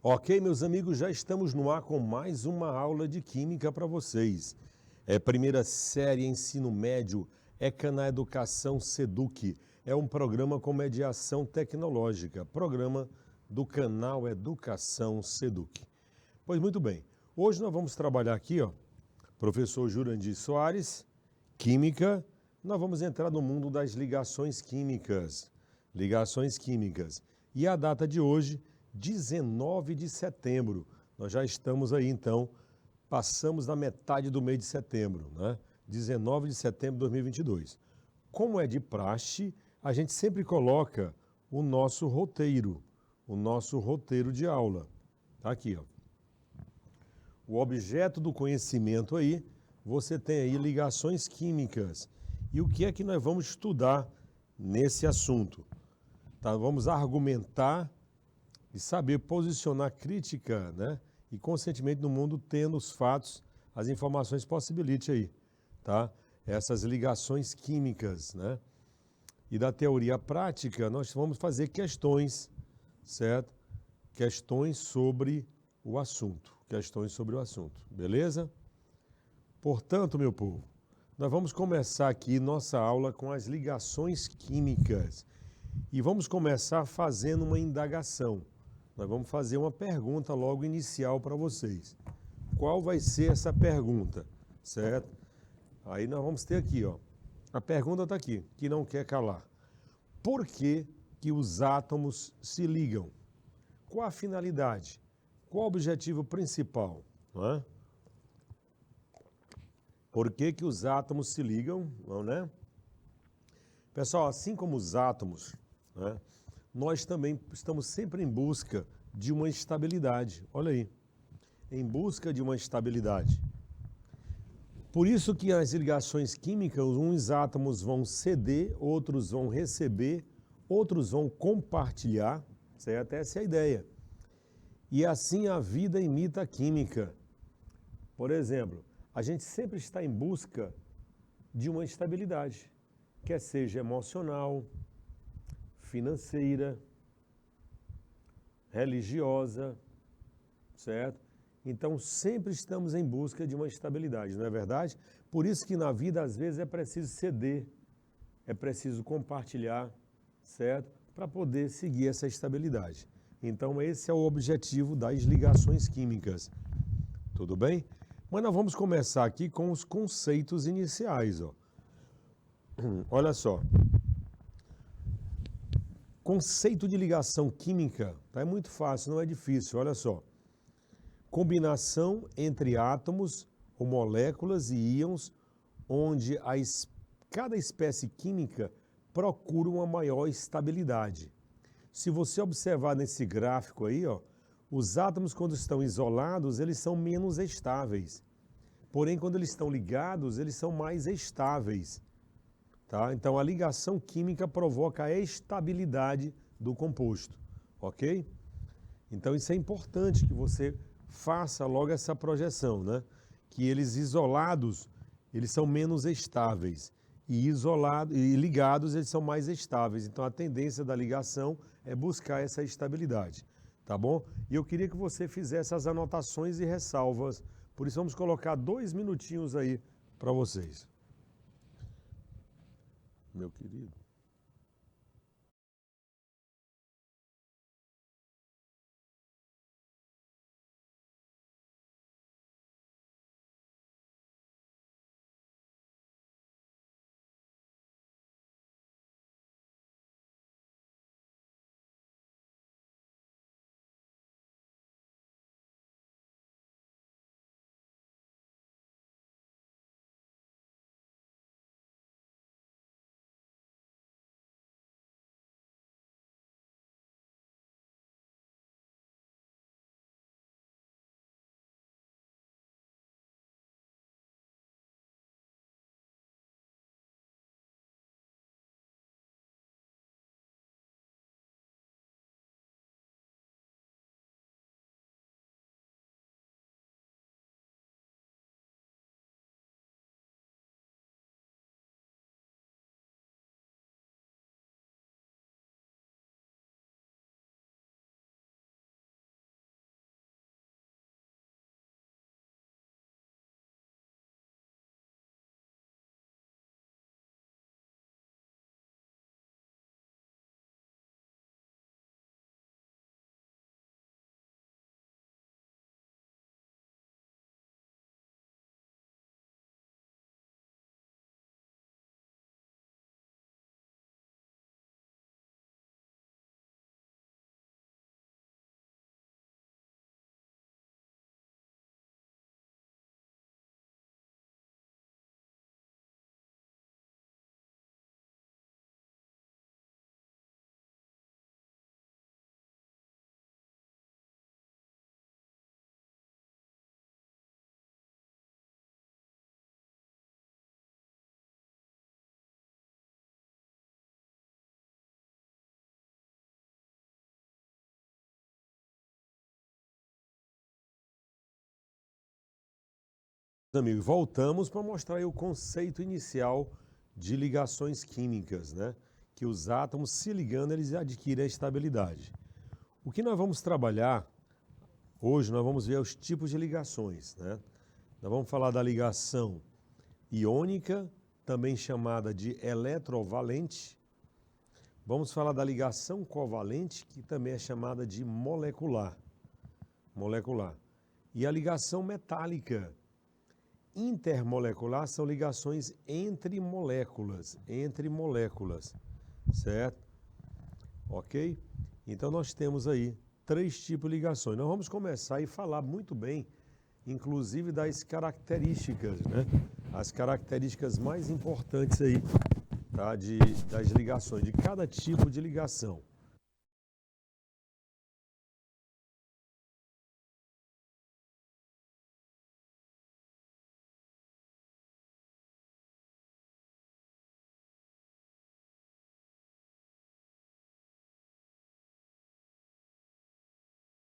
Ok, meus amigos, já estamos no ar com mais uma aula de Química para vocês. É primeira série Ensino Médio, ECA na Educação SEDUC. É um programa com mediação tecnológica, programa do canal Educação SEDUC. Pois muito bem, hoje nós vamos trabalhar aqui, professor Jurandir Soares, Química. Nós vamos entrar no mundo das ligações químicas. Ligações químicas. E a data de hoje, 19 de setembro. Nós já estamos aí, então, passamos da metade do mês de setembro, né? 19 de setembro de 2022. Como é de praxe, a gente sempre coloca o nosso roteiro de aula. Tá aqui, ó. O objeto do conhecimento aí, você tem aí ligações químicas. E o que é que nós vamos estudar nesse assunto? Tá? Vamos argumentar e saber posicionar crítica, né? E conscientemente no mundo, tendo os fatos, as informações possibilite aí, tá? Essas ligações químicas, né? E da teoria prática, nós vamos fazer questões, certo? Questões sobre o assunto, beleza? Portanto, meu povo, nós vamos começar aqui nossa aula com as ligações químicas e vamos começar fazendo uma indagação. Nós vamos fazer uma pergunta logo inicial para vocês. Qual vai ser essa pergunta, certo? Aí nós vamos ter aqui, ó. A pergunta está aqui, que não quer calar. Por que que os átomos se ligam? Qual a finalidade? Qual o objetivo principal? Não é? Por que que os átomos se ligam? Não, né? Pessoal, assim como os átomos, né, nós também estamos sempre em busca de uma estabilidade. Olha aí, em busca de uma estabilidade. Por isso que as ligações químicas, uns átomos vão ceder, outros vão receber, outros vão compartilhar, certo? Essa é a ideia. E assim a vida imita a química. Por exemplo, a gente sempre está em busca de uma estabilidade, quer seja emocional, financeira, religiosa, certo? Então sempre estamos em busca de uma estabilidade, não é verdade? Por isso que na vida às vezes é preciso ceder, é preciso compartilhar, certo? Para poder seguir essa estabilidade. Então esse é o objetivo das ligações químicas. Tudo bem? Mas nós vamos começar aqui com os conceitos iniciais, ó. Olha só. Conceito de ligação química, tá? É muito fácil, não é difícil, olha só. Combinação entre átomos ou moléculas e íons, onde cada espécie química procura uma maior estabilidade. Se você observar nesse gráfico aí, ó, os átomos quando estão isolados, eles são menos estáveis. Porém, quando eles estão ligados, eles são mais estáveis. Tá? Então, a ligação química provoca a estabilidade do composto, ok? Então, isso é importante que você faça logo essa projeção, né? Que eles isolados, eles são menos estáveis e ligados, eles são mais estáveis. Então, a tendência da ligação é buscar essa estabilidade, tá bom? E eu queria que você fizesse as anotações e ressalvas, por isso vamos colocar 2 minutinhos aí para vocês. Meu querido. Amigos, voltamos para mostrar aí o conceito inicial de ligações químicas, né? Que os átomos se ligando, eles adquirem a estabilidade. O que nós vamos trabalhar hoje, nós vamos ver os tipos de ligações, né? Nós vamos falar da ligação iônica, também chamada de eletrovalente. Vamos falar da ligação covalente, que também é chamada de molecular. E a ligação metálica. Intermolecular são ligações entre moléculas, certo? Ok? Então nós temos aí 3 tipos de ligações. Nós vamos começar e falar muito bem, inclusive das características, né? As características mais importantes aí, tá? Das ligações, de cada tipo de ligação.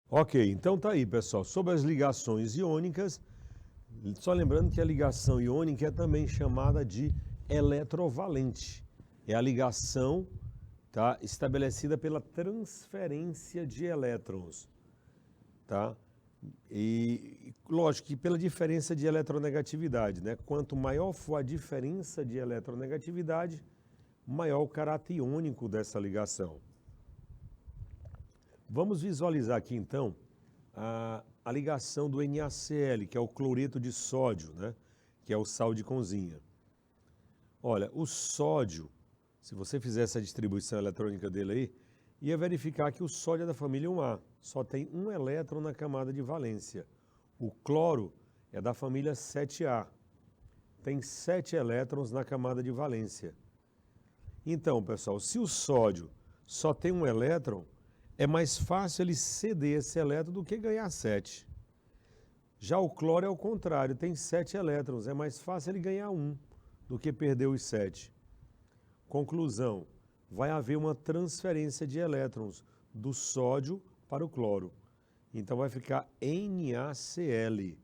Ok, então tá aí, pessoal. Sobre as ligações iônicas, só lembrando que a ligação iônica é também chamada de eletrovalente. É a ligação, tá, estabelecida pela transferência de elétrons, tá? E lógico que pela diferença de eletronegatividade, né? Quanto maior for a diferença de eletronegatividade, maior o caráter iônico dessa ligação. Vamos visualizar aqui então a ligação do NaCl, que é o cloreto de sódio, né? Que é o sal de cozinha. Olha, o sódio, se você fizer essa distribuição eletrônica dele aí, ia verificar que o sódio é da família 1A, só tem um elétron na camada de valência. O cloro é da família 7A, tem 7 elétrons na camada de valência. Então, pessoal, se o sódio só tem um elétron, é mais fácil ele ceder esse elétron do que ganhar 7. Já o cloro é o contrário, tem 7 elétrons, é mais fácil ele ganhar 1 do que perder os 7. Conclusão, vai haver uma transferência de elétrons do sódio para o cloro. Então vai ficar NaCl.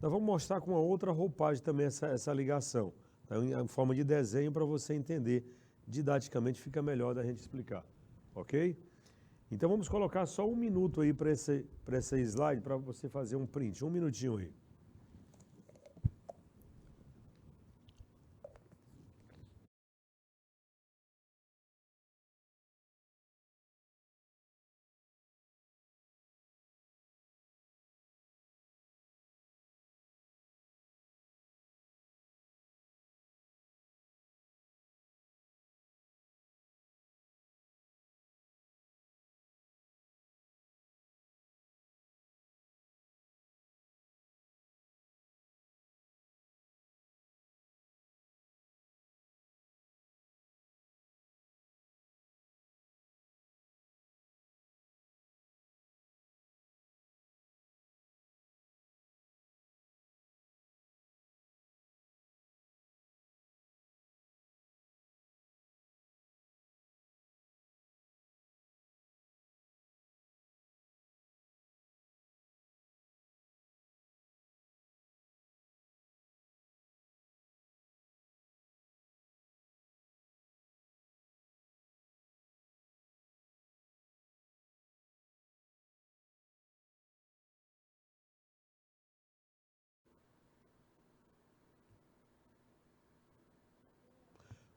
Nós vamos mostrar com uma outra roupagem também essa ligação, tá? Em forma de desenho para você entender. Didaticamente fica melhor da gente explicar. Ok? Então vamos colocar só 1 minuto aí para esse slide, para você fazer um print. 1 minutinho aí.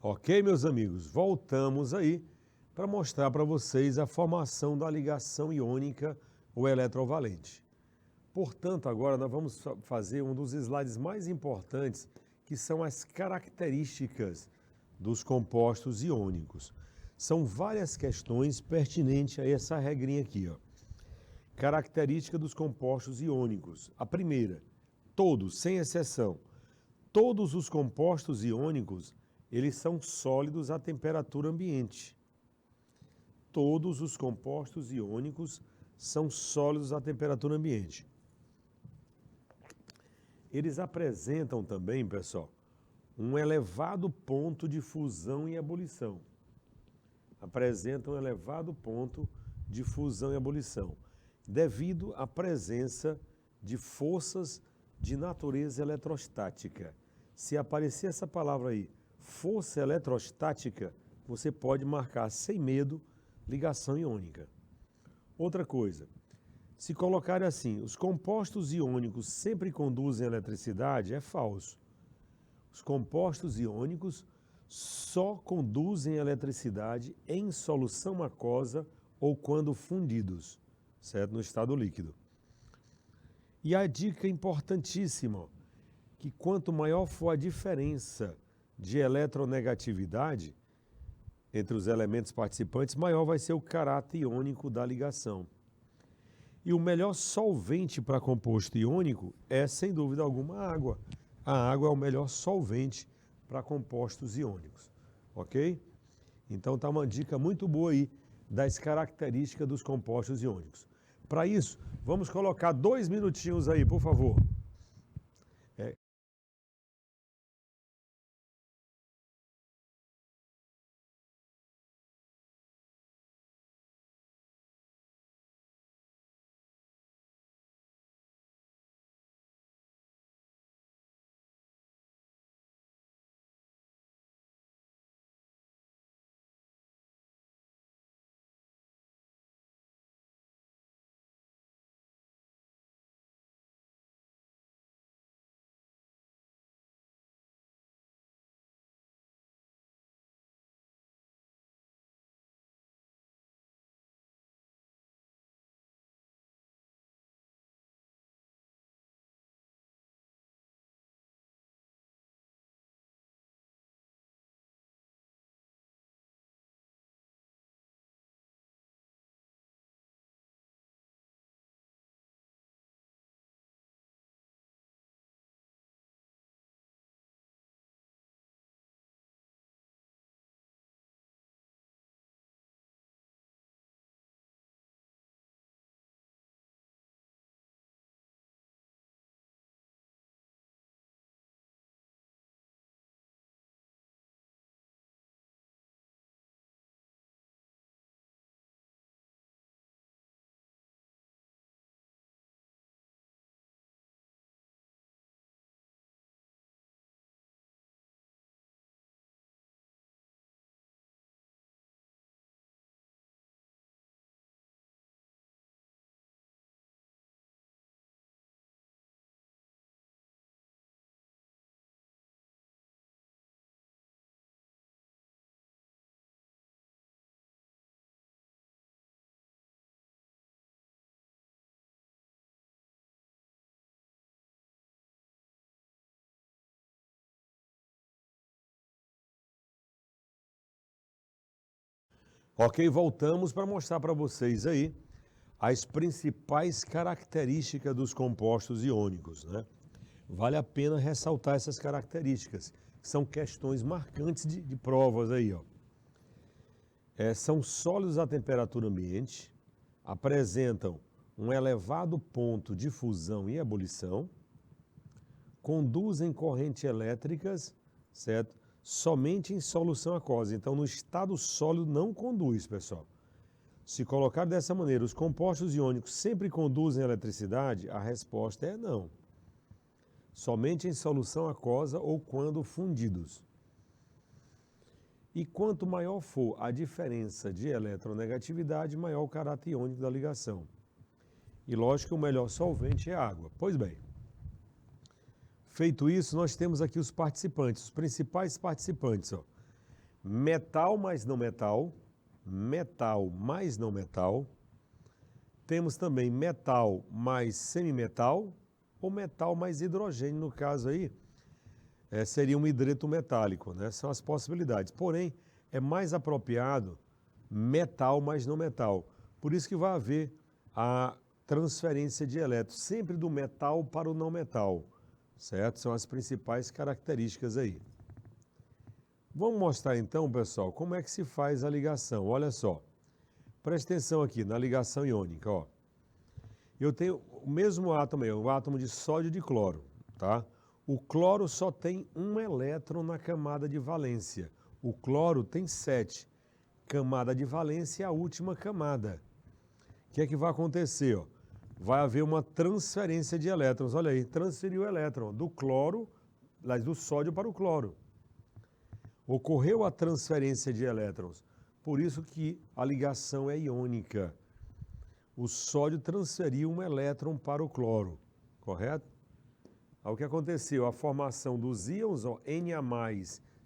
Ok, meus amigos, voltamos aí para mostrar para vocês a formação da ligação iônica ou eletrovalente. Portanto, agora nós vamos fazer um dos slides mais importantes, que são as características dos compostos iônicos. São várias questões pertinentes a essa regrinha aqui, ó. Característica dos compostos iônicos. A primeira, todos, sem exceção, todos os compostos iônicos, eles são sólidos à temperatura ambiente. Todos os compostos iônicos são sólidos à temperatura ambiente. Eles apresentam também, pessoal, um elevado ponto de fusão e ebulição. Apresentam um elevado ponto de fusão e ebulição, devido à presença de forças de natureza eletrostática. Se aparecer essa palavra aí, força eletrostática, você pode marcar sem medo ligação iônica. Outra coisa, se colocar assim, os compostos iônicos sempre conduzem eletricidade, é falso. Os compostos iônicos só conduzem eletricidade em solução aquosa ou quando fundidos, certo? No estado líquido. E a dica importantíssima, que quanto maior for a diferença de eletronegatividade entre os elementos participantes, maior vai ser o caráter iônico da ligação. E o melhor solvente para composto iônico é, sem dúvida alguma, a água. A água é o melhor solvente para compostos iônicos, ok? Então tá uma dica muito boa aí das características dos compostos iônicos. Para isso, vamos colocar 2 minutinhos aí, por favor. Ok, voltamos para mostrar para vocês aí as principais características dos compostos iônicos, né? Vale a pena ressaltar essas características, que são questões marcantes de provas aí, ó. São sólidos à temperatura ambiente, apresentam um elevado ponto de fusão e ebulição, conduzem correntes elétricas, certo? Somente em solução aquosa. Então, no estado sólido não conduz, pessoal. Se colocar dessa maneira, os compostos iônicos sempre conduzem eletricidade? A resposta é não. Somente em solução aquosa ou quando fundidos. E quanto maior for a diferença de eletronegatividade, maior o caráter iônico da ligação. E lógico que o melhor solvente é a água. Pois bem, feito isso, nós temos aqui os participantes, os principais participantes, ó. Metal mais não metal, metal mais não metal. Temos também metal mais semimetal ou metal mais hidrogênio, no caso aí, seria um hidreto metálico, né? São as possibilidades. Porém, é mais apropriado metal mais não metal. Por isso que vai haver a transferência de elétrons sempre do metal para o não metal. Certo? São as principais características aí. Vamos mostrar então, pessoal, como é que se faz a ligação. Olha só, presta atenção aqui na ligação iônica, ó. Eu tenho o mesmo átomo aí, o átomo de sódio e de cloro, tá? O cloro só tem um elétron na camada de valência. O cloro tem 7. Camada de valência é a última camada. O que é que vai acontecer, ó? vai haver uma transferência de elétrons. Olha aí, transferiu o elétron do cloro, do sódio para o cloro. Ocorreu a transferência de elétrons, por isso que a ligação é iônica. O sódio transferiu um elétron para o cloro, correto? Aí o que aconteceu? A formação dos íons, ó, Na+,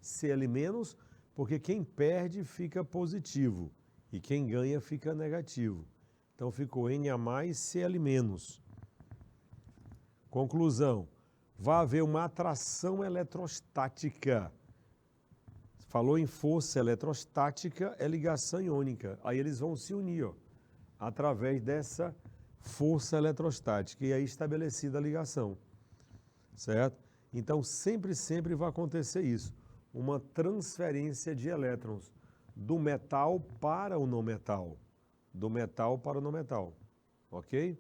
Cl-, porque quem perde fica positivo e quem ganha fica negativo. Então ficou Na+, Cl-. Conclusão, vai haver uma atração eletrostática. Falou em força eletrostática, é ligação iônica. Aí eles vão se unir, ó, através dessa força eletrostática. E aí estabelecida a ligação, certo? Então sempre vai acontecer isso. Uma transferência de elétrons do metal para o não metal. Do metal para o não metal, ok?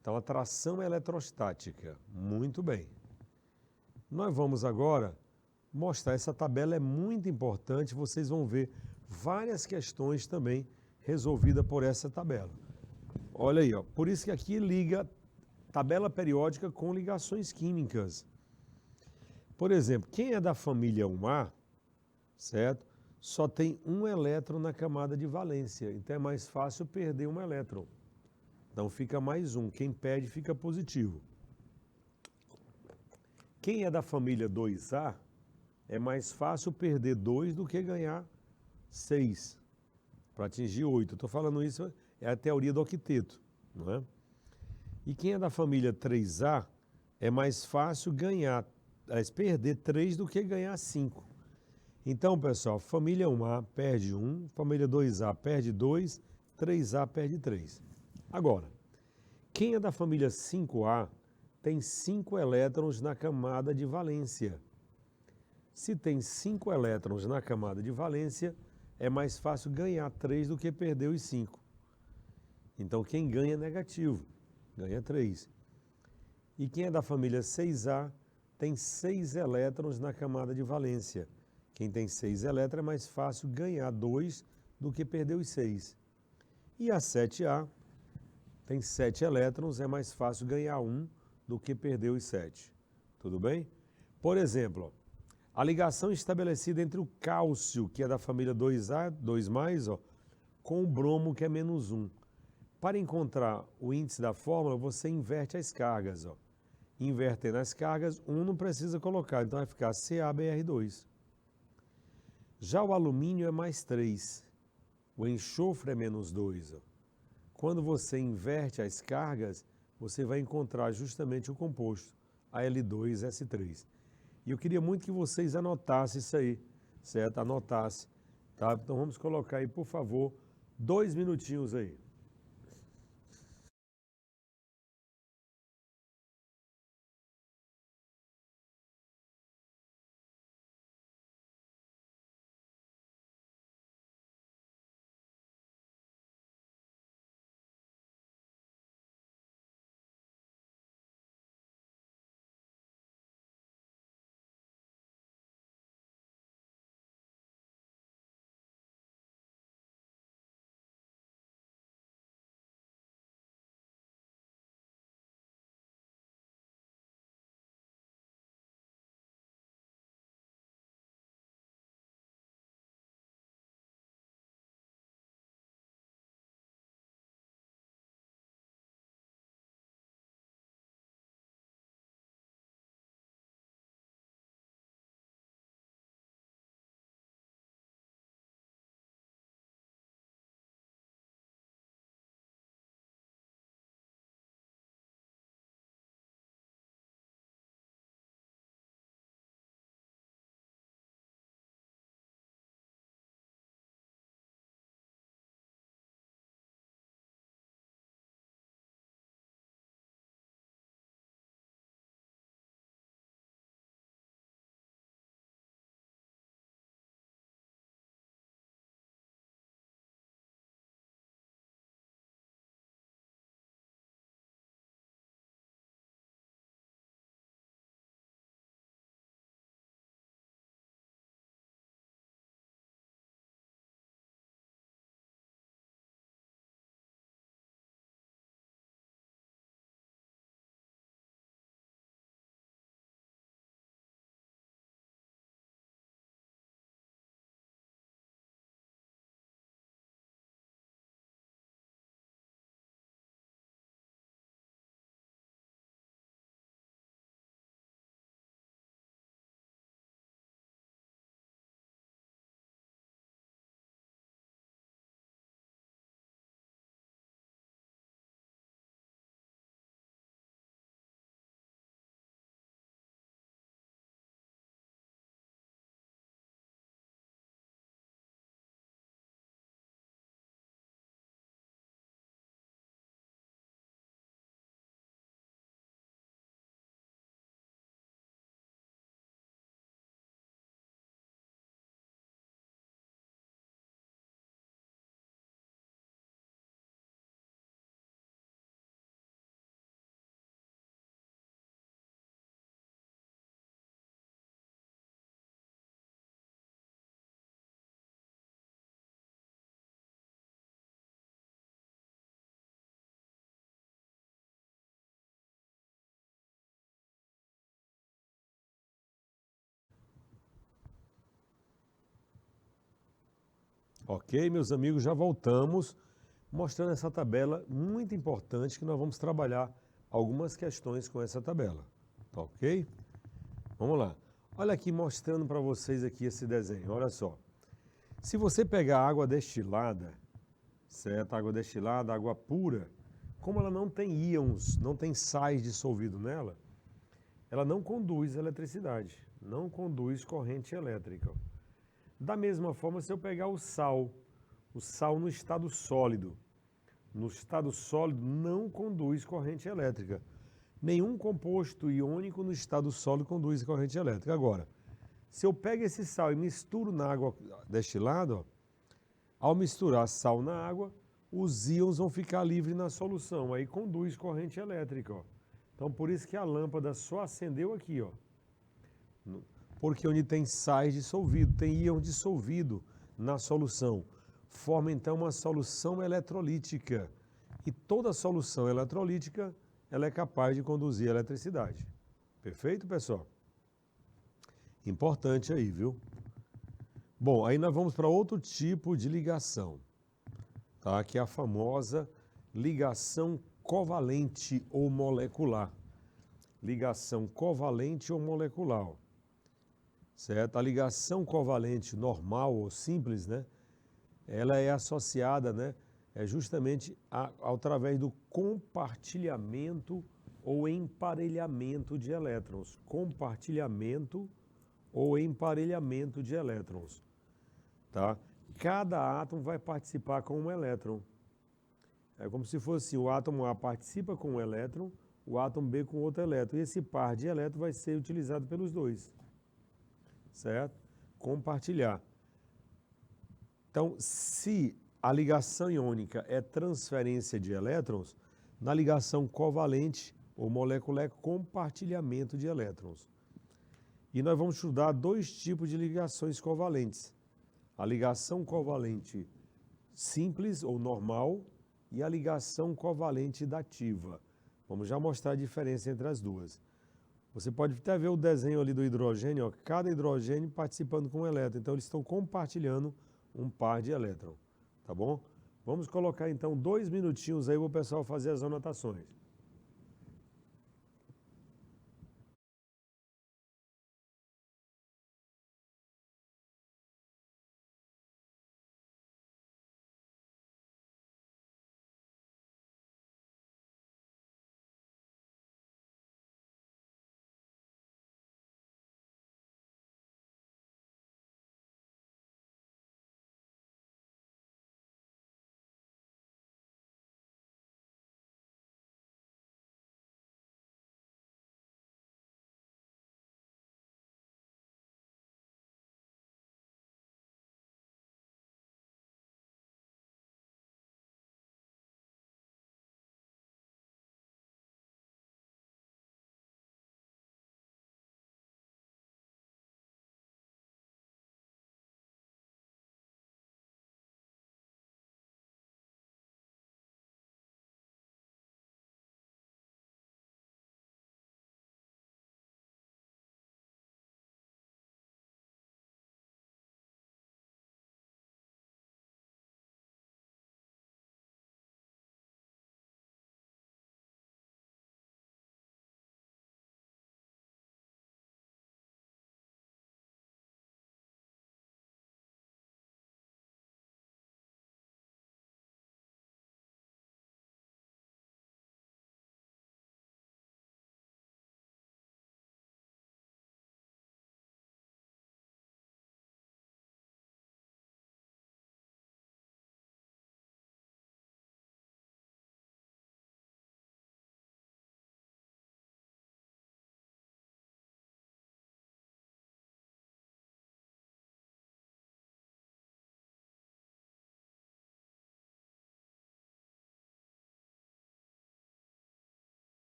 Então, atração eletrostática, muito bem. Nós vamos agora mostrar, essa tabela é muito importante, vocês vão ver várias questões também resolvidas por essa tabela. Olha aí, ó, por isso que aqui liga tabela periódica com ligações químicas. Por exemplo, quem é da família 1A, certo? Só tem um elétron na camada de valência, então é mais fácil perder um elétron. Então fica mais um, quem perde fica positivo. Quem é da família 2A, é mais fácil perder 2 do que ganhar 6, para atingir 8. Estou falando isso, é a teoria do octeto, não é? E quem é da família 3A, é mais fácil perder 3 do que ganhar 5. Então, pessoal, família 1A perde 1, família 2A perde 2, 3A perde 3. Agora, quem é da família 5A tem 5 elétrons na camada de valência. Se tem 5 elétrons na camada de valência, é mais fácil ganhar 3 do que perder os 5. Então, quem ganha é negativo, ganha 3. E quem é da família 6A tem 6 elétrons na camada de valência. Quem tem 6 elétrons é mais fácil ganhar 2 do que perder os 6. E a 7A tem 7 elétrons, é mais fácil ganhar 1 do que perder os 7. Tudo bem? Por exemplo, a ligação estabelecida entre o cálcio, que é da família 2A, 2+, ó, com o bromo, que é -1. Para encontrar o índice da fórmula, você inverte as cargas. Ó. Invertendo as cargas, 1 não precisa colocar, então vai ficar CaBr2. Já o alumínio é mais 3, o enxofre é -2. Ó. Quando você inverte as cargas, você vai encontrar justamente o composto, Al2S3. E eu queria muito que vocês anotassem isso aí, certo? Anotassem, tá? Então vamos colocar aí, por favor, 2 minutinhos aí. Ok, meus amigos, já voltamos mostrando essa tabela muito importante que nós vamos trabalhar algumas questões com essa tabela, tá ok? Vamos lá. Olha aqui mostrando para vocês aqui esse desenho, olha só. Se você pegar água destilada, certo? Água destilada, água pura, como ela não tem íons, não tem sais dissolvidos nela, ela não conduz eletricidade, não conduz corrente elétrica. Da mesma forma, se eu pegar o sal no estado sólido não conduz corrente elétrica. Nenhum composto iônico no estado sólido conduz corrente elétrica. Agora, se eu pego esse sal e misturo na água destilada, ó, ao misturar sal na água, os íons vão ficar livres na solução, aí conduz corrente elétrica. Ó. Então, por isso que a lâmpada só acendeu aqui, ó. Porque onde tem sais dissolvido, tem íon dissolvido na solução. Forma então uma solução eletrolítica. E toda solução eletrolítica, ela é capaz de conduzir eletricidade. Perfeito, pessoal? Importante aí, viu? Bom, aí nós vamos para outro tipo de ligação, tá? Que é a famosa ligação covalente ou molecular. Ligação covalente ou molecular. Ó. Certo? A ligação covalente normal ou simples, né? Ela é associada, né? É justamente através do compartilhamento ou emparelhamento de elétrons. Compartilhamento ou emparelhamento de elétrons. Tá? Cada átomo vai participar com um elétron. É como se fosse o átomo A participa com um elétron, o átomo B com outro elétron. E esse par de elétrons vai ser utilizado pelos dois. Certo? Compartilhar. Então, se a ligação iônica é transferência de elétrons, na ligação covalente ou molecular é compartilhamento de elétrons. E nós vamos estudar dois tipos de ligações covalentes. A ligação covalente simples ou normal e a ligação covalente dativa. Vamos já mostrar a diferença entre as duas. Você pode até ver o desenho ali do hidrogênio, ó, cada hidrogênio participando com um elétron. Então, eles estão compartilhando um par de elétrons, tá bom? Vamos colocar então 2 minutinhos aí para o pessoal fazer as anotações.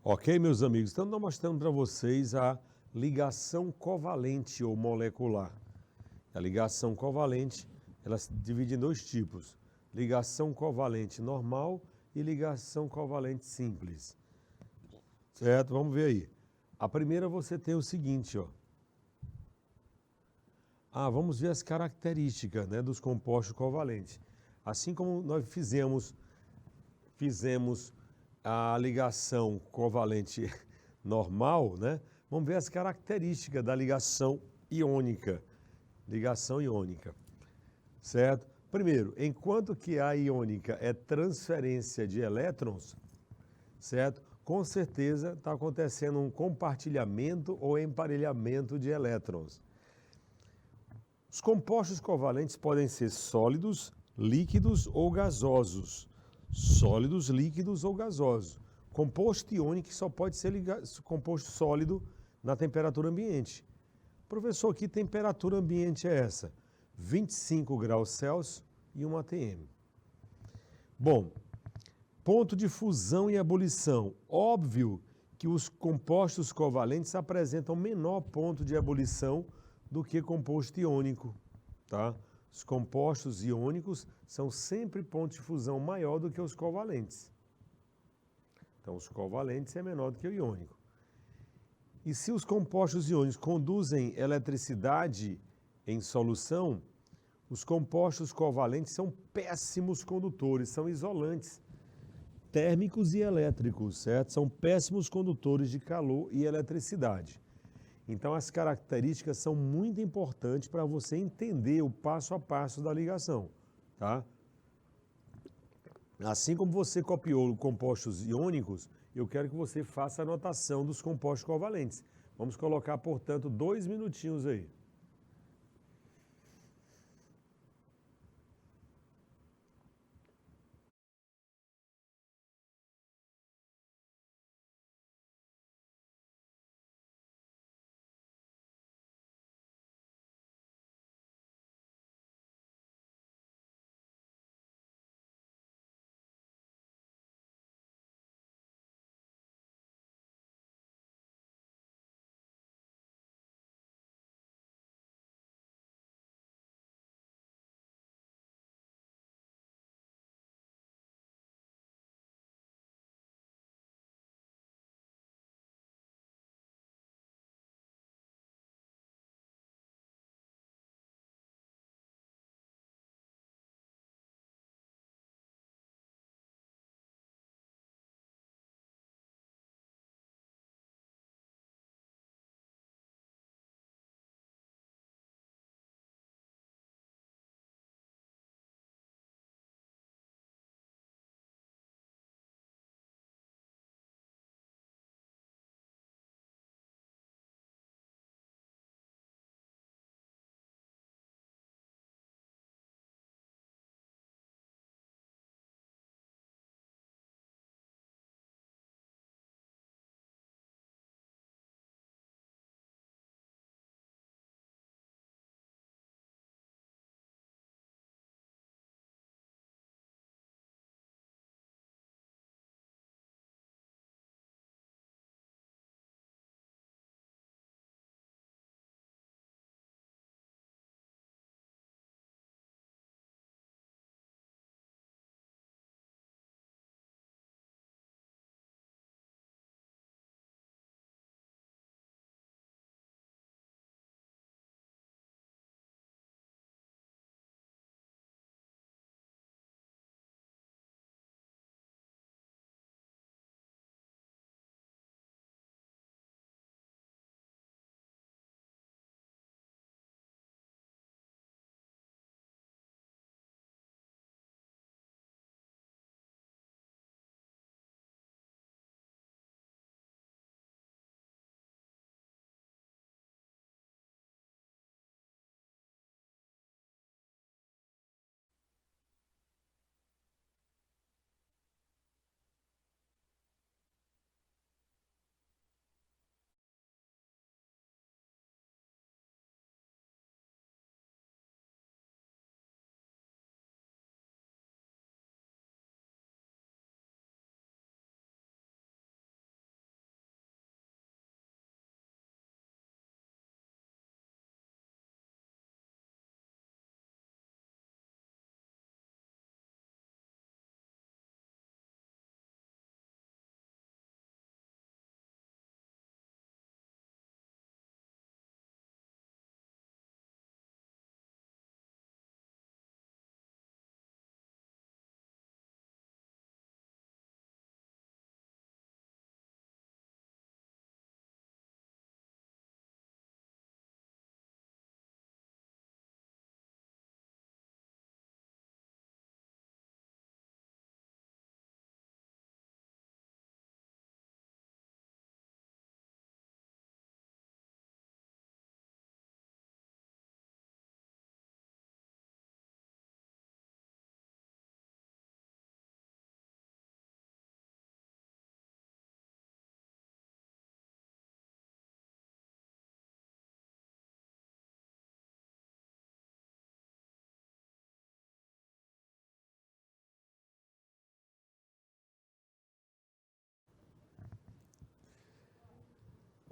Ok, meus amigos? Então, nós mostrando para vocês a ligação covalente ou molecular. A ligação covalente, ela se divide em dois tipos. ligação covalente normal e ligação covalente simples. Certo? Vamos ver aí. A primeira você tem o seguinte, ó. Vamos ver as características, né, dos compostos covalentes. Assim como nós fizemos a ligação covalente normal, né? Vamos ver as características da ligação iônica. Ligação iônica, certo? Primeiro, enquanto que a iônica é transferência de elétrons, certo? Com certeza está acontecendo um compartilhamento ou emparelhamento de elétrons. Os compostos covalentes podem ser sólidos, líquidos ou gasosos. Sólidos, líquidos ou gasosos. Composto iônico só pode ser composto sólido na temperatura ambiente. Professor, que temperatura ambiente é essa? 25 graus Celsius e 1 atm. Bom, ponto de fusão e ebulição. Óbvio que os compostos covalentes apresentam menor ponto de ebulição do que composto iônico, tá? Os compostos iônicos são sempre ponto de fusão maior do que os covalentes. Então, os covalentes é menor do que o iônico. E se os compostos iônicos conduzem eletricidade em solução, os compostos covalentes são péssimos condutores, são isolantes térmicos e elétricos, certo? São péssimos condutores de calor e eletricidade. Então, as características são muito importantes para você entender o passo a passo da ligação, tá? Assim como você copiou compostos iônicos, eu quero que você faça a anotação dos compostos covalentes. Vamos colocar, portanto, 2 minutinhos aí.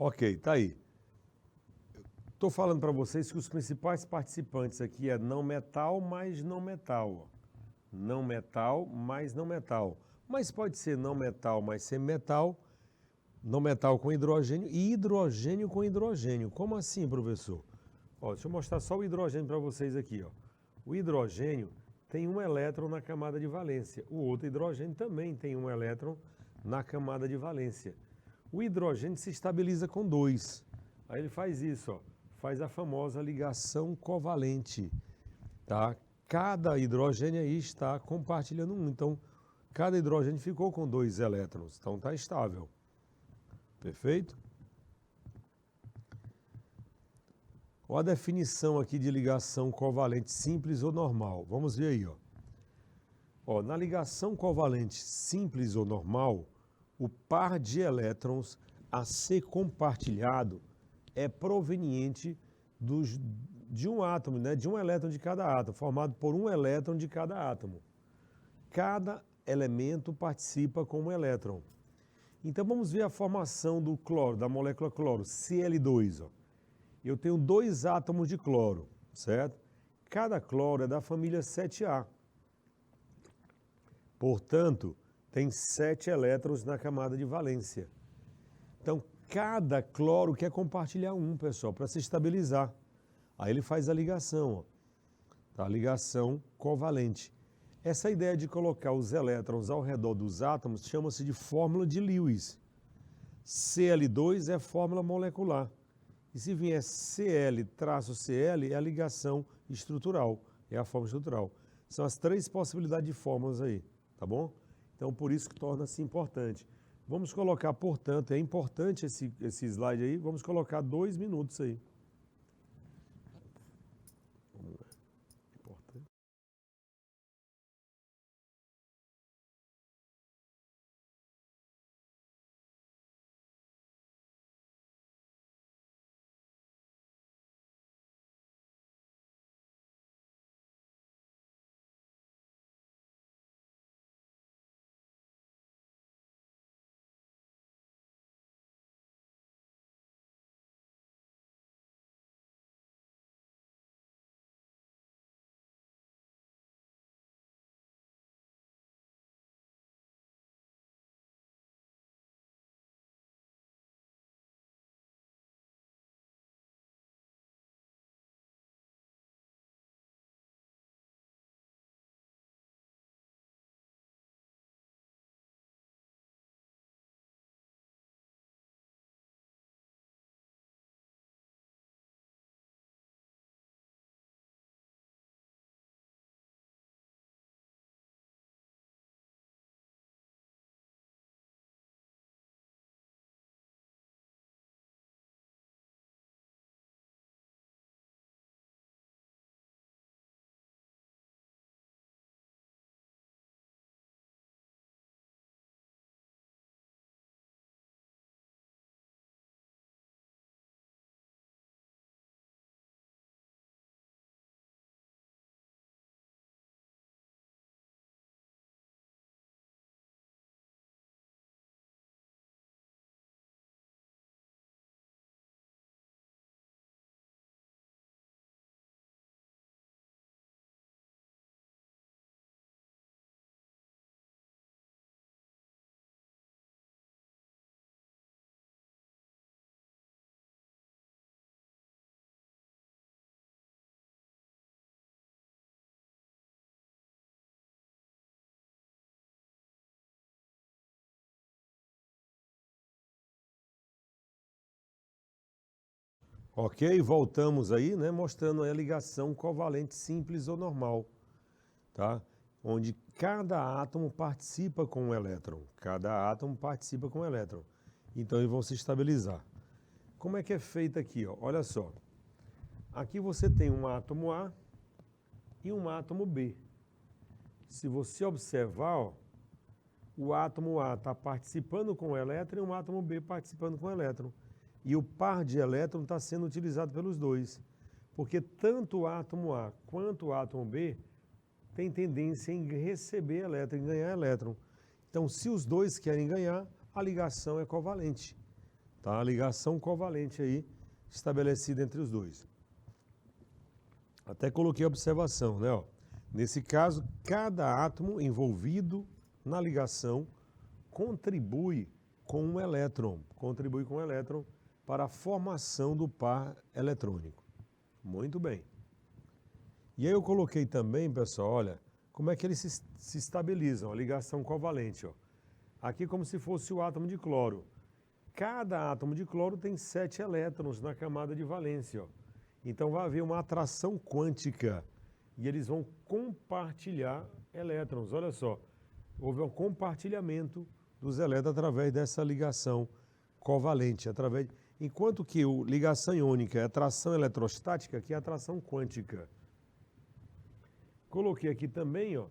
Ok, tá aí. Estou falando para vocês que os principais participantes aqui é não metal mais não metal. Ó. Não metal mais não metal. Mas pode ser não metal mais semimetal, não metal com hidrogênio e hidrogênio com hidrogênio. Como assim, professor? Ó, deixa eu mostrar só o hidrogênio para vocês aqui. Ó. O hidrogênio tem um elétron na camada de valência. O outro hidrogênio também tem um elétron na camada de valência. O hidrogênio se estabiliza com 2. Aí ele faz isso, ó. Faz a famosa ligação covalente, tá? Cada hidrogênio aí está compartilhando um, então cada hidrogênio ficou com 2 elétrons, então está estável. Perfeito? Olha a definição aqui de ligação covalente simples ou normal. Vamos ver aí, ó. Ó, na ligação covalente simples ou normal, o par de elétrons a ser compartilhado é proveniente de um átomo, né? De um elétron de cada átomo, formado por um elétron de cada átomo. Cada elemento participa com um elétron. Então vamos ver a formação do cloro, da molécula cloro, Cl2. Ó. Eu tenho 2 átomos de cloro, certo? Cada cloro é da família 7A. Portanto, tem 7 elétrons na camada de valência. Então, cada cloro quer compartilhar um, pessoal, para se estabilizar. Aí ele faz a ligação, ó, tá? A ligação covalente. Essa ideia de colocar os elétrons ao redor dos átomos chama-se de fórmula de Lewis. Cl2 é fórmula molecular. E se vier Cl-Cl, é a ligação estrutural, é a fórmula estrutural. São as 3 possibilidades de fórmulas aí, tá bom? Então, por isso que torna-se importante. Vamos colocar, portanto, é importante esse slide aí, vamos colocar 2 minutos aí. Vamos lá. Importante. Ok, voltamos aí, né, mostrando aí a ligação covalente simples ou normal, tá? Onde cada átomo participa com um elétron. Cada átomo participa com um elétron. Então, eles vão se estabilizar. Como é que é feito aqui? Ó? Olha só. Aqui você tem um átomo A e um átomo B. Se você observar, ó, o átomo A está participando com o elétron e o átomo B participando com o elétron. E o par de elétron está sendo utilizado pelos dois. Porque tanto o átomo A quanto o átomo B tem tendência em receber elétron, em ganhar elétron. Então, se os dois querem ganhar, a ligação é covalente. Tá? A ligação covalente aí estabelecida entre os dois. Até coloquei a observação, né? Ó. Nesse caso, cada átomo envolvido na ligação contribui com um elétron para a formação do par eletrônico. Muito bem. E aí eu coloquei também, pessoal, olha, como é que eles se estabilizam, a ligação covalente. Ó. Aqui como se fosse o átomo de cloro. Cada átomo de cloro tem 7 elétrons na camada de valência. Ó. Então vai haver uma atração quântica e eles vão compartilhar elétrons. Olha só, houve um compartilhamento dos elétrons através dessa ligação covalente. Enquanto que a ligação iônica é atração eletrostática, aqui é atração quântica. Coloquei aqui também, ó,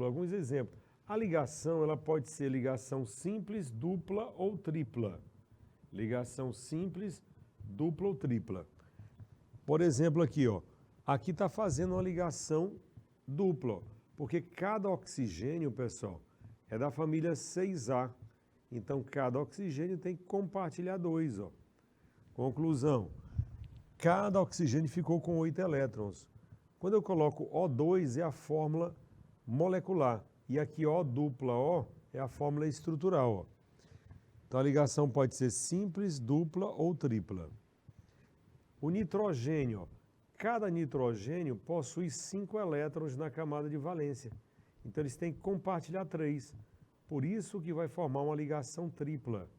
alguns exemplos. A ligação ela pode ser ligação simples, dupla ou tripla. Ligação simples, dupla ou tripla. Por exemplo, aqui, ó, aqui está fazendo uma ligação dupla, ó, porque cada oxigênio, pessoal, é da família 6A. Então, cada oxigênio tem que compartilhar 2. Ó. Conclusão, cada oxigênio ficou com 8 elétrons. Quando eu coloco O2 é a fórmula molecular. E aqui O dupla O é a fórmula estrutural. Ó. Então, a ligação pode ser simples, dupla ou tripla. O nitrogênio, ó, cada nitrogênio possui 5 elétrons na camada de valência. Então, eles têm que compartilhar 3. Por isso que vai formar uma ligação tripla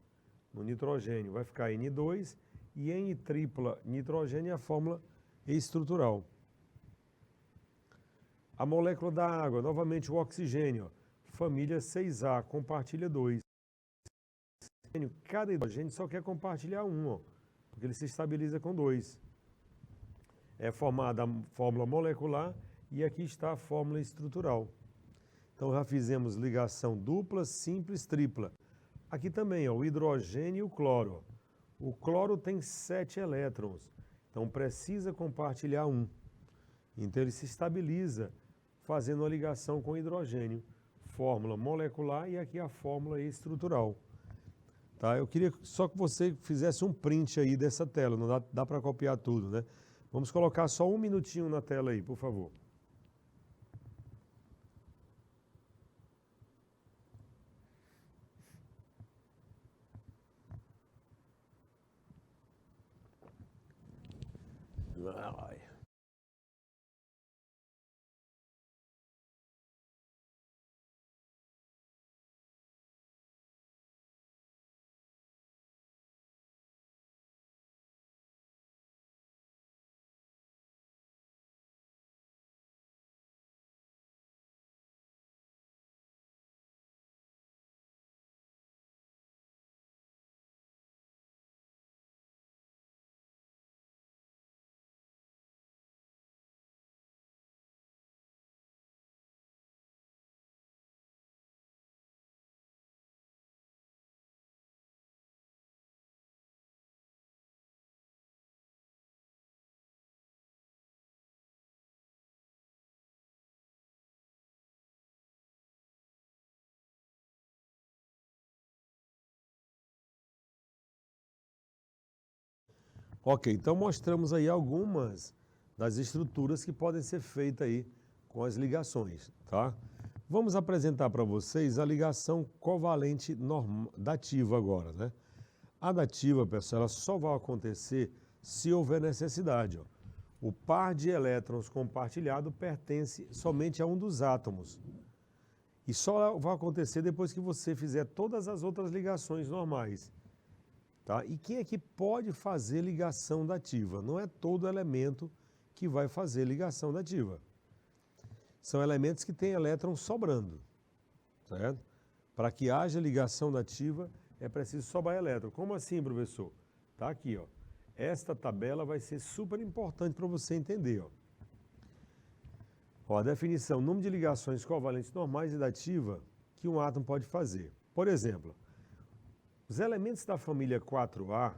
no nitrogênio. Vai ficar N2 e N tripla nitrogênio é a fórmula estrutural. A molécula da água, novamente o oxigênio, ó, família 6A, compartilha 2. Cada hidrogênio só quer compartilhar 1, ó, porque ele se estabiliza com 2. É formada a fórmula molecular e aqui está a fórmula estrutural. Então já fizemos ligação dupla, simples, tripla. Aqui também, ó, o hidrogênio e o cloro. O cloro tem 7 elétrons, então precisa compartilhar 1. Então ele se estabiliza fazendo uma ligação com hidrogênio. Fórmula molecular e aqui a fórmula estrutural. Tá? Eu queria só que você fizesse um print aí dessa tela, não dá para copiar tudo, né? Vamos colocar só um minutinho na tela aí, por favor. Ai. Ok, então mostramos aí algumas das estruturas que podem ser feitas aí com as ligações, tá? Vamos apresentar para vocês a ligação covalente dativa agora, né? A dativa, pessoal, ela só vai acontecer se houver necessidade, ó. O par de elétrons compartilhado pertence somente a um dos átomos. E só vai acontecer depois que você fizer todas as outras ligações normais. Tá? E quem é que pode fazer ligação dativa? Não é todo elemento que vai fazer ligação dativa. São elementos que têm elétrons sobrando. Certo? Para que haja ligação dativa, é preciso sobrar elétron. Como assim, professor? Tá aqui, ó. Esta tabela vai ser super importante para você entender. Ó, a definição, número de ligações covalentes normais e dativa que um átomo pode fazer. Por exemplo, os elementos da família 4A,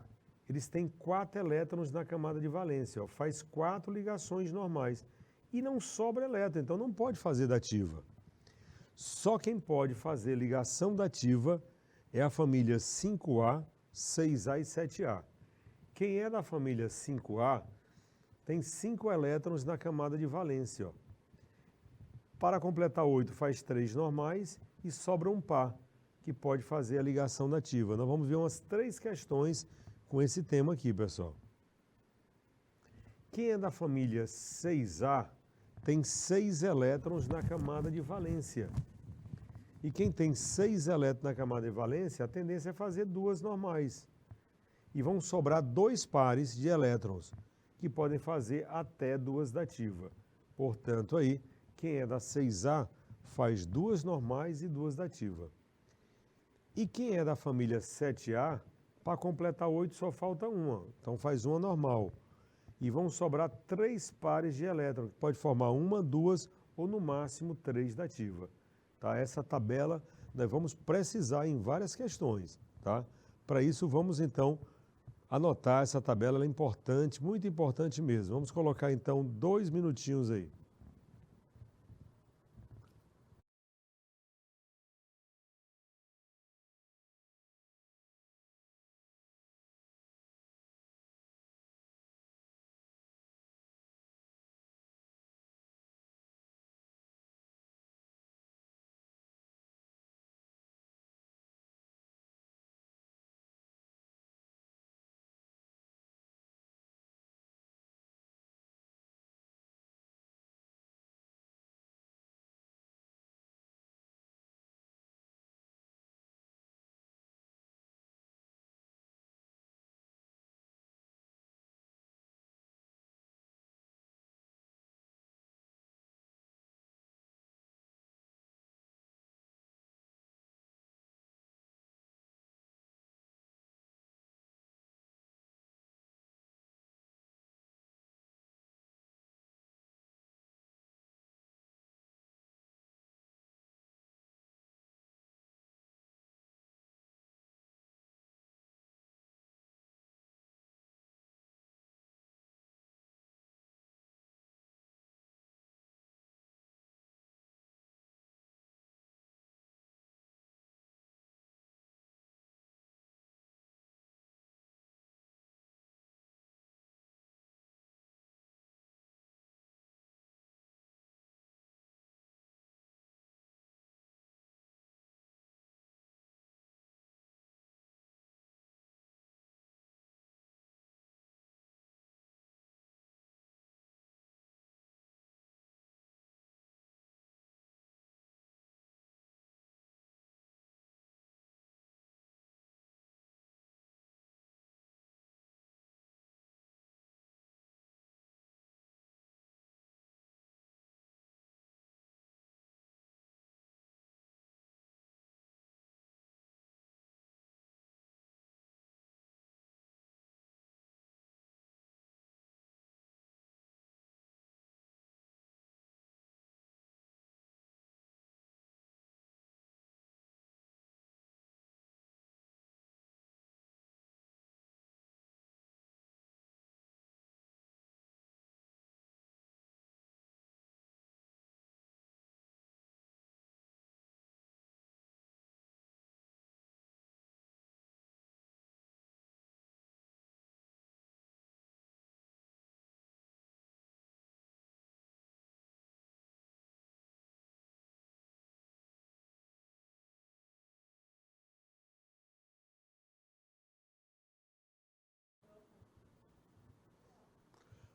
eles têm 4 elétrons na camada de valência, ó, faz 4 ligações normais e não sobra elétron, então não pode fazer dativa. Só quem pode fazer ligação dativa é a família 5A 6A e 7A. Quem é da família 5A tem 5 elétrons na camada de valência. Ó. Para completar 8, faz 3 normais e sobra um par, que pode fazer a ligação dativa. Nós vamos ver umas 3 questões com esse tema aqui, pessoal. Quem é da família 6A tem 6 elétrons na camada de valência. E quem tem 6 elétrons na camada de valência, a tendência é fazer 2 normais. E vão sobrar 2 pares de elétrons, que podem fazer até 2 dativa. Portanto, aí, quem é da 6A faz 2 normais e 2 dativa. E quem é da família 7A, para completar 8 só falta uma, então faz uma normal. E vão sobrar 3 pares de elétrons, que pode formar uma, 2 ou no máximo 3 dativa. Tá? Essa tabela nós vamos precisar em várias questões. Tá? Para isso, vamos então anotar essa tabela, ela é importante, muito importante mesmo. Vamos colocar então 2 minutinhos aí.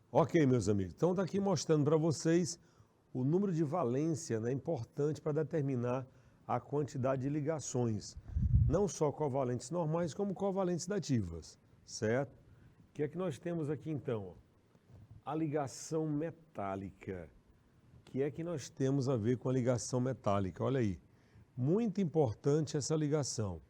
Ok, meus amigos, então está aqui mostrando para vocês o número de valência, né, importante para determinar a quantidade de ligações, não só covalentes normais, como covalentes dativas, certo? O que é que nós temos aqui então? A ligação metálica. O que é que nós temos a ver com a ligação metálica? Olha aí, muito importante essa ligação,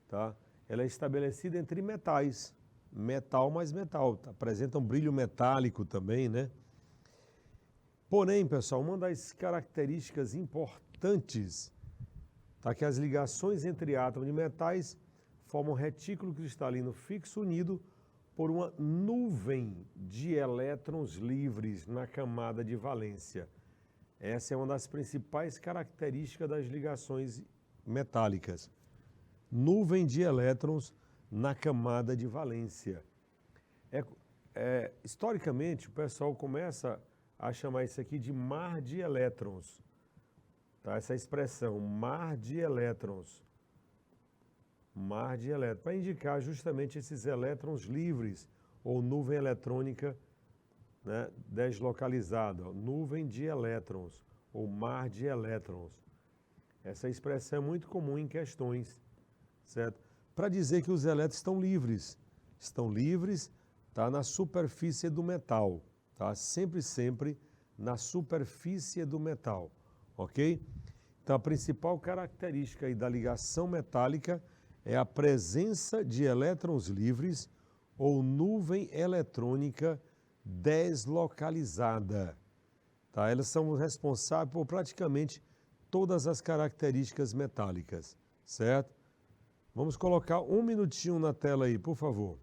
tá? Ela é estabelecida entre metais. Metal mais metal, apresenta um brilho metálico também, né? Porém, pessoal, uma das características importantes tá que as ligações entre átomos de metais formam um retículo cristalino fixo unido por uma nuvem de elétrons livres na camada de valência. Essa é uma das principais características das ligações metálicas. Nuvem de elétrons na camada de valência. Historicamente, o pessoal começa a chamar isso aqui de mar de elétrons. Tá? Essa expressão, mar de elétrons. Mar de elétrons, para indicar justamente esses elétrons livres, ou nuvem eletrônica, né, deslocalizada, nuvem de elétrons, ou mar de elétrons. Essa expressão é muito comum em questões, certo? Para dizer que os elétrons estão livres, tá, na superfície do metal, tá? Sempre na superfície do metal, ok? Então a principal característica aí da ligação metálica é a presença de elétrons livres ou nuvem eletrônica deslocalizada. Tá? Elas são responsáveis por praticamente todas as características metálicas, certo? Vamos colocar um minutinho na tela aí, por favor.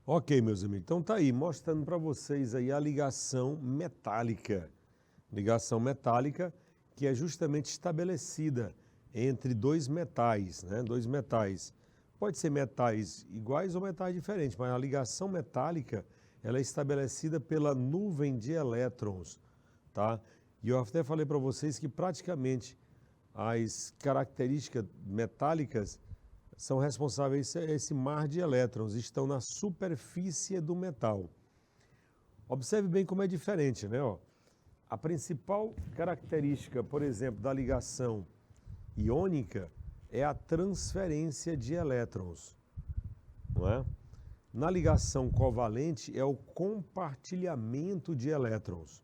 Ok, meus amigos, então tá aí, mostrando para vocês aí a ligação metálica. Ligação metálica que é justamente estabelecida entre dois metais, né? Dois metais. Pode ser metais iguais ou metais diferentes, mas a ligação metálica ela é estabelecida pela nuvem de elétrons, tá? E eu até falei para vocês que praticamente as características metálicas são responsáveis, esse mar de elétrons, estão na superfície do metal. Observe bem como é diferente, né? Ó, a principal característica, por exemplo, da ligação iônica é a transferência de elétrons, não é? Na ligação covalente é o compartilhamento de elétrons.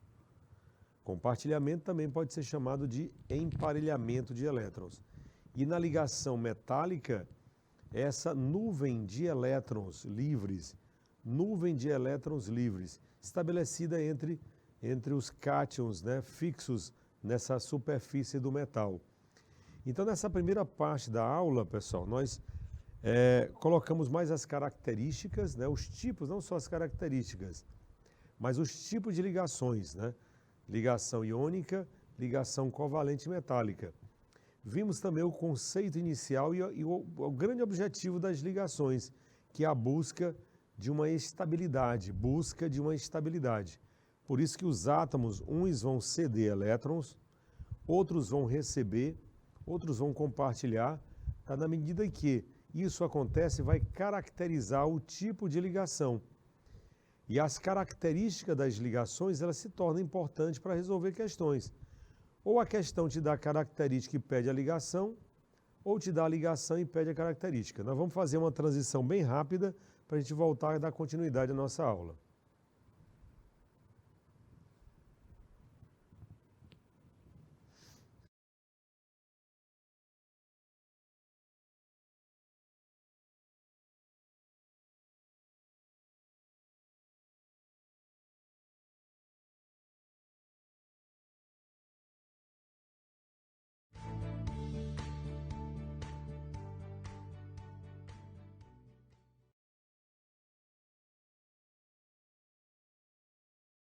Compartilhamento também pode ser chamado de emparelhamento de elétrons. E na ligação metálica, essa nuvem de elétrons livres, estabelecida entre os cátions, né, fixos nessa superfície do metal. Então, nessa primeira parte da aula, pessoal, nós colocamos mais as características, né, os tipos, não só as características, mas os tipos de ligações, né? Ligação iônica, ligação covalente metálica. Vimos também o conceito inicial e o grande objetivo das ligações, que é a busca de uma estabilidade, Por isso que os átomos, uns vão ceder elétrons, outros vão receber, outros vão compartilhar, tá? Na medida que isso acontece, vai caracterizar o tipo de ligação. E as características das ligações, elas se tornam importantes para resolver questões. Ou a questão te dá a característica e pede a ligação, ou te dá a ligação e pede a característica. Nós vamos fazer uma transição bem rápida para a gente voltar e dar continuidade à nossa aula.